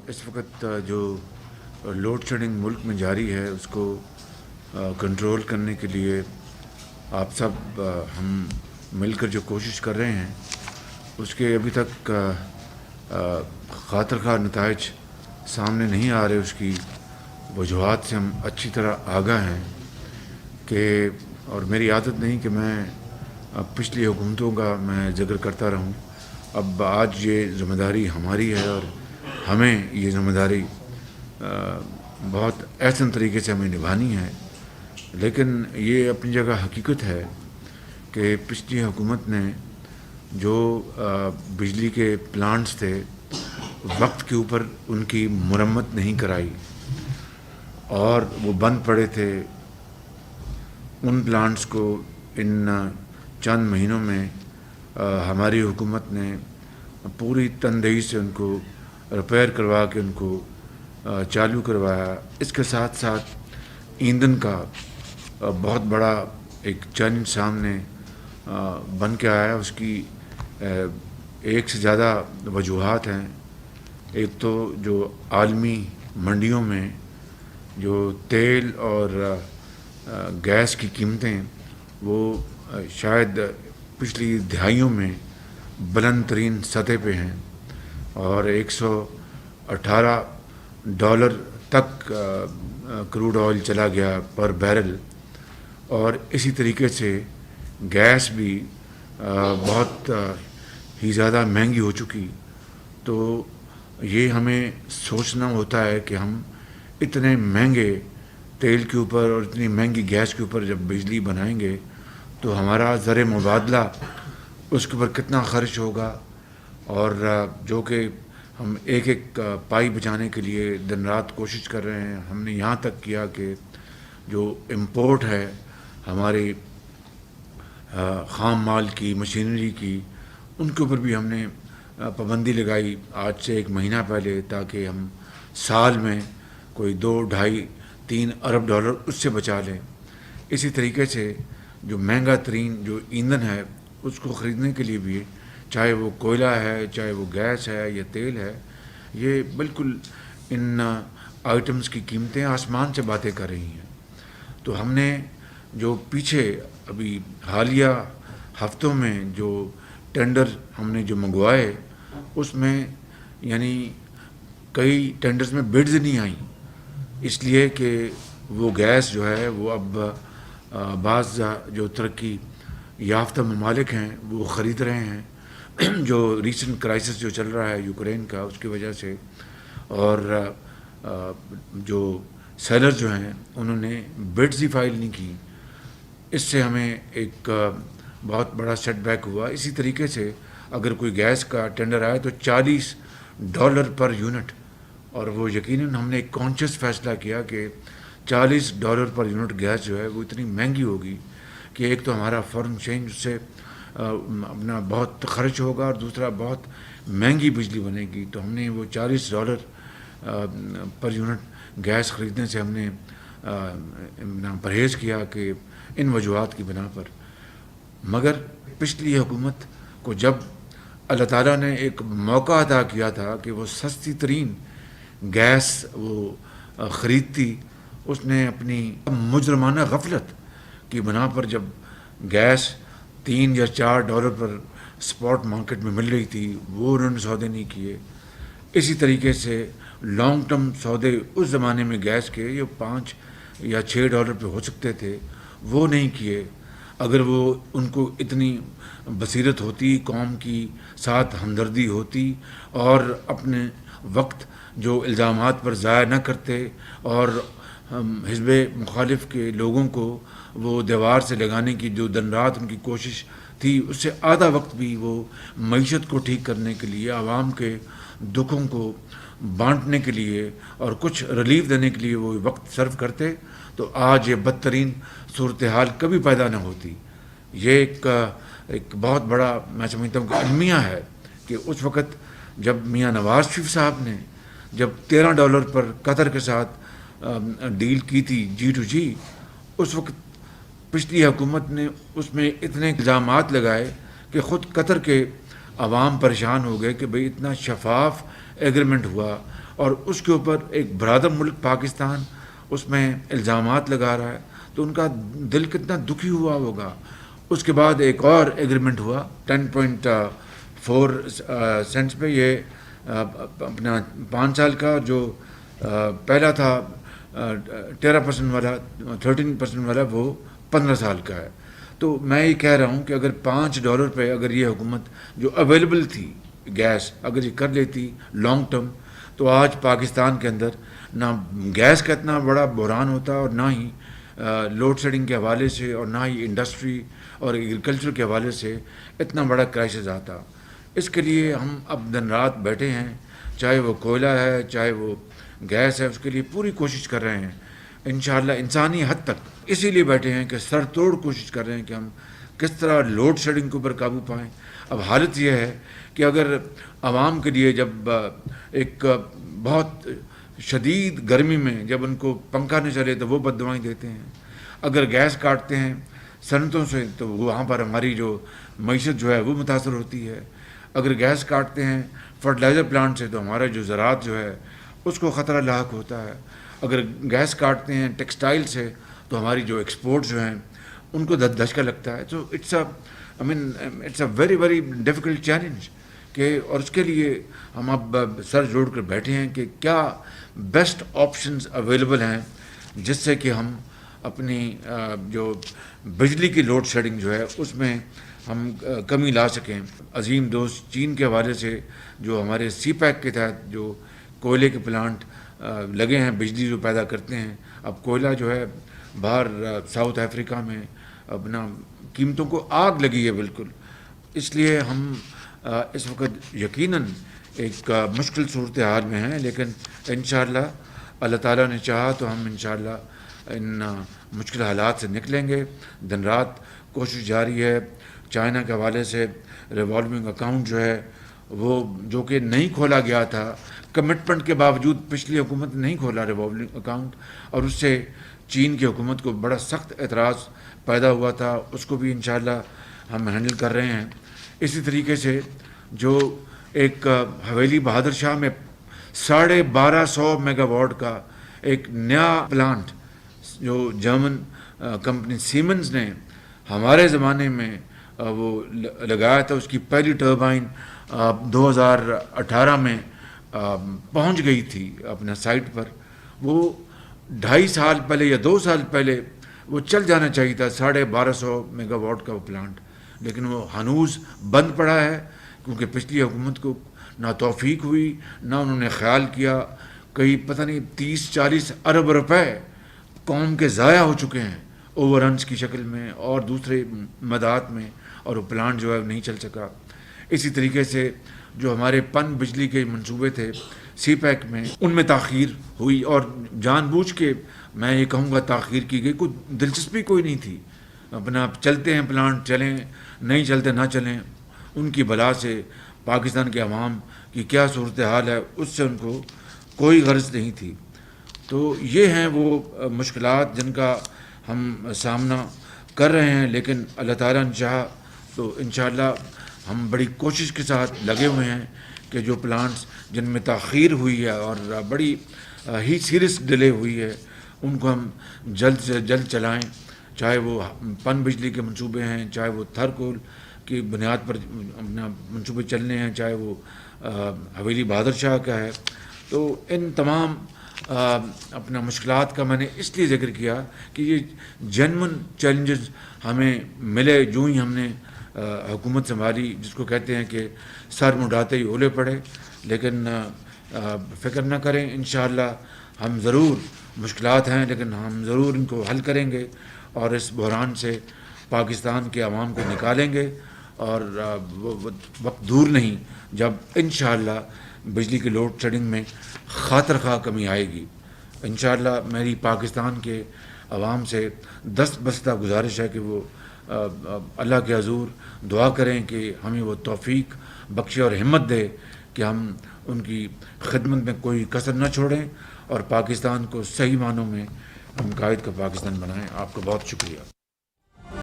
اس وقت جو load shedding ملک میں جاری ہے اس کو کنٹرول کرنے کے لیے آپ سب ہم مل کر جو کوشش کر رہے ہیں اس کے ابھی تک خاطر خواہ نتائج سامنے نہیں آ رہے. اس کی وجوہات سے ہم اچھی طرح آگاہ ہیں کہ اور میری عادت نہیں کہ میں پچھلی حکومتوں کا میں ذکر کرتا رہوں. اب آج یہ ذمہ داری ہماری ہے اور ہمیں یہ ذمہ داری بہت احسن طریقے سے ہمیں نبھانی ہے. لیکن یہ اپنی جگہ حقیقت ہے کہ پچھلی حکومت نے جو بجلی کے پلانٹس تھے وقت کے اوپر ان کی مرمت نہیں کرائی اور وہ بند پڑے تھے. ان پلانٹس کو ان چند مہینوں میں ہماری حکومت نے پوری تندہی سے ان کو ریپیئر کروا کے ان کو چالو کروایا. اس کے ساتھ ساتھ ایندھن کا بہت بڑا ایک چیلنج سامنے بن کے آیا. اس کی ایک سے زیادہ وجوہات ہیں. ایک تو جو عالمی منڈیوں میں جو تیل اور گیس کی قیمتیں وہ شاید پچھلی دہائیوں میں بلند ترین سطح پہ ہیں اور $118 تک کروڈ آئل چلا گیا پر بیرل. اور اسی طریقے سے گیس بھی بہت ہی زیادہ مہنگی ہو چکی. تو یہ ہمیں سوچنا ہوتا ہے کہ ہم اتنے مہنگے تیل کے اوپر اور اتنی مہنگی گیس کے اوپر جب بجلی بنائیں گے تو ہمارا زر مبادلہ اس کے اوپر کتنا خرچ ہوگا. اور جو کہ ہم ایک ایک پائی بچانے کے لیے دن رات کوشش کر رہے ہیں. ہم نے یہاں تک کیا کہ جو امپورٹ ہے ہماری خام مال کی مشینری کی ان کے اوپر بھی ہم نے پابندی لگائی آج سے 1 مہینہ پہلے تاکہ ہم سال میں کوئی $2-2.5-3 ارب اس سے بچا لیں. اسی طریقے سے جو مہنگا ترین جو ایندھن ہے اس کو خریدنے کے لیے بھی چاہے وہ کوئلہ ہے چاہے وہ گیس ہے یا تیل ہے یہ بالکل ان آئٹمس کی قیمتیں آسمان سے باتیں کر رہی ہیں. تو ہم نے جو پیچھے ابھی حالیہ ہفتوں میں جو ٹینڈر ہم نے جو منگوائے اس میں یعنی کئی ٹینڈرز میں بڈز نہیں آئیں اس لیے کہ وہ گیس جو ہے وہ اب بعض جو ترقی یافتہ ممالک ہیں وہ خرید رہے ہیں. جو ریسنٹ کرائسس جو چل رہا ہے یوکرین کا اس کی وجہ سے اور جو سیلر جو ہیں انہوں نے بڈز ہی فائل نہیں کی. اس سے ہمیں ایک بہت بڑا سیٹ بیک ہوا. اسی طریقے سے اگر کوئی گیس کا ٹینڈر آئے تو $40 پر یونٹ اور وہ یقیناً ہم نے ایک کانشیس فیصلہ کیا کہ $40 پر یونٹ گیس جو ہے وہ اتنی مہنگی ہوگی کہ ایک تو ہمارا فارن چینج اس سے اپنا بہت خرچ ہوگا اور دوسرا بہت مہنگی بجلی بنے گی. تو ہم نے وہ $40 پر یونٹ گیس خریدنے سے ہم نے پرہیز کیا کہ ان وجوہات کی بنا پر. مگر پچھلی حکومت کو جب اللہ تعالیٰ نے ایک موقع عطا کیا تھا کہ وہ سستی ترین گیس وہ خریدتی اس نے اپنی مجرمانہ غفلت کی بنا پر جب گیس $3 یا $4 پر اسپاٹ مارکیٹ میں مل رہی تھی وہ انہوں نے سودے نہیں کیے. اسی طریقے سے لانگ ٹرم سودے اس زمانے میں گیس کے یہ $5 یا $6 پہ ہو سکتے تھے وہ نہیں کیے. اگر وہ ان کو اتنی بصیرت ہوتی قوم کی ساتھ ہمدردی ہوتی اور اپنے وقت جو الزامات پر ضائع نہ کرتے اور حزب مخالف کے لوگوں کو وہ دیوار سے لگانے کی جو دن رات ان کی کوشش تھی اس سے آدھا وقت بھی وہ معیشت کو ٹھیک کرنے کے لیے عوام کے دکھوں کو بانٹنے کے لیے اور کچھ ریلیف دینے کے لیے وہ وقت صرف کرتے تو آج یہ بدترین صورتحال کبھی پیدا نہ ہوتی. یہ ایک بہت بڑا میں سمجھتا ہوں کہ المیہ ہے کہ اس وقت جب میاں نواز شریف صاحب نے جب $13 پر قطر کے ساتھ ڈیل کی تھی G2G اس وقت پچھلی حکومت نے اس میں اتنے الزامات لگائے کہ خود قطر کے عوام پریشان ہو گئے کہ بھئی اتنا شفاف ایگریمنٹ ہوا اور اس کے اوپر ایک برادر ملک پاکستان اس میں الزامات لگا رہا ہے، تو ان کا دل کتنا دکھی ہوا ہوگا۔ اس کے بعد ایک اور ایگریمنٹ ہوا 10.4 سینٹس پہ، یہ اپنا 5 سال کا، جو پہلا تھا 13% والا 13% والا، وہ 15 سال کا ہے۔ تو میں یہ کہہ رہا ہوں کہ اگر $5 پہ اگر یہ حکومت جو اویلیبل تھی گیس اگر یہ کر لیتی لانگ ٹرم، تو آج پاکستان کے اندر نہ گیس کا اتنا بڑا بحران ہوتا اور نہ ہی لوڈ شیڈنگ کے حوالے سے، اور نہ ہی انڈسٹری اور ایگریکلچر کے حوالے سے اتنا بڑا کرائسس آتا۔ اس کے لیے ہم اب دن رات بیٹھے ہیں، چاہے وہ کوئلہ ہے چاہے وہ گیس ہے، اس کے لیے پوری کوشش کر رہے ہیں انشاءاللہ انسانی حد تک۔ اسی لیے بیٹھے ہیں کہ سر توڑ کوشش کر رہے ہیں کہ ہم کس طرح لوڈ شیڈنگ کے اوپر قابو پائیں۔ اب حالت یہ ہے کہ اگر عوام کے لیے جب ایک بہت شدید گرمی میں جب ان کو پنکھا نہیں چلے تو وہ بد دعائیں دیتے ہیں، اگر گیس کاٹتے ہیں صنعتوں سے تو وہاں پر ہماری جو معیشت جو ہے وہ متاثر ہوتی ہے، اگر گیس کاٹتے ہیں فرٹیلائزر پلانٹ سے تو ہمارا جو زراعت جو ہے اس کو خطرہ لاحق ہوتا ہے، اگر گیس کاٹتے ہیں ٹیکسٹائل سے تو ہماری جو ایکسپورٹ جو ہیں ان کو دھچکا لگتا ہے۔ تو it's a very very difficult challenge کہ، اور اس کے لیے ہم اب سر جوڑ کر بیٹھے ہیں کہ کیا بیسٹ آپشنز اویلیبل ہیں جس سے کہ ہم اپنی جو بجلی کی لوڈ شیڈنگ جو ہے اس میں ہم کمی لا سکیں۔ عظیم دوست چین کے حوالے سے جو ہمارے سی پیک کے تحت جو کوئلے کے پلانٹ لگے ہیں، بجلی جو پیدا کرتے ہیں، اب کوئلہ جو ہے باہر ساؤتھ افریقہ میں اپنا قیمتوں کو آگ لگی ہے بالکل۔ اس لیے ہم اس وقت یقیناً ایک مشکل صورتحال میں ہیں، لیکن انشاءاللہ اللہ تعالیٰ نے چاہا تو ہم انشاءاللہ ان مشکل حالات سے نکلیں گے۔ دن رات کوشش جاری ہے۔ چائنا کے حوالے سے ریوالونگ اکاؤنٹ جو ہے وہ جو کہ نہیں کھولا گیا تھا، کمٹمنٹ کے باوجود پچھلی حکومت نہیں کھولا ریوالونگ اکاؤنٹ، اور اس سے چین کی حکومت کو بڑا سخت اعتراض پیدا ہوا تھا، اس کو بھی انشاءاللہ ہم ہینڈل کر رہے ہیں۔ اسی طریقے سے جو ایک حویلی بہادر شاہ میں 1250 میگا واٹ کا ایک نیا پلانٹ جو جرمن کمپنی سیمنز نے ہمارے زمانے میں وہ لگایا تھا، اس کی پہلی ٹربائن 2018 میں پہنچ گئی تھی اپنا سائٹ پر۔ وہ 2.5 سال پہلے یا 2 سال پہلے وہ چل جانا چاہیے تھا 1250 میگا واٹ کا وہ پلانٹ، لیکن وہ ہنوز بند پڑا ہے کیونکہ پچھلی حکومت کو نہ توفیق ہوئی، نہ انہوں نے خیال کیا۔ کئی پتہ نہیں 30-40 ارب روپے قوم کے ضائع ہو چکے ہیں اوور رنس کی شکل میں اور دوسرے مدات میں، اور وہ پلانٹ جو ہے نہیں چل سکا۔ اسی طریقے سے جو ہمارے پن بجلی کے منصوبے تھے سی پیک میں، ان میں تاخیر ہوئی، اور جان بوجھ کے میں یہ کہوں گا تاخیر کی گئی، کوئی دلچسپی کوئی نہیں تھی۔ اپنا چلتے ہیں پلانٹ چلیں، نہیں چلتے نہ چلیں، ان کی بلا سے پاکستان کے عوام کی کیا صورتحال ہے اس سے ان کو کوئی غرض نہیں تھی۔ تو یہ ہیں وہ مشکلات جن کا ہم سامنا کر رہے ہیں، لیکن اللہ تعالیٰ نے چاہا تو انشاءاللہ ہم بڑی کوشش کے ساتھ لگے ہوئے ہیں کہ جو پلانٹس جن میں تاخیر ہوئی ہے اور بڑی ہی سیریس ڈیلے ہوئی ہے ان کو ہم جلد سے جلد چلائیں، چاہے وہ پن بجلی کے منصوبے ہیں، چاہے وہ تھرکول کی بنیاد پر اپنا منصوبے چلنے ہیں، چاہے وہ حویلی بہادر شاہ کا ہے۔ تو ان تمام اپنا مشکلات کا میں نے اس لیے ذکر کیا کہ یہ جینون چیلنجز ہمیں ملے جو ہی ہم نے حکومت سنبھالی، جس کو کہتے ہیں کہ سر مڈاتے ہی اولے پڑے۔ لیکن فکر نہ کریں، انشاءاللہ ہم ضرور، مشکلات ہیں لیکن ہم ضرور ان کو حل کریں گے اور اس بحران سے پاکستان کے عوام کو نکالیں گے، اور وہ وقت دور نہیں جب انشاءاللہ بجلی کی لوڈ شیڈنگ میں خاطر خواہ کمی آئے گی۔ انشاءاللہ میری پاکستان کے عوام سے دست بستہ گزارش ہے کہ وہ اللہ کے حضور دعا کریں کہ ہمیں وہ توفیق بخشے اور ہمت دے کہ ہم ان کی خدمت میں کوئی کسر نہ چھوڑیں اور پاکستان کو صحیح معنوں میں ہم قائد کا پاکستان بنائیں۔ آپ کا بہت شکریہ۔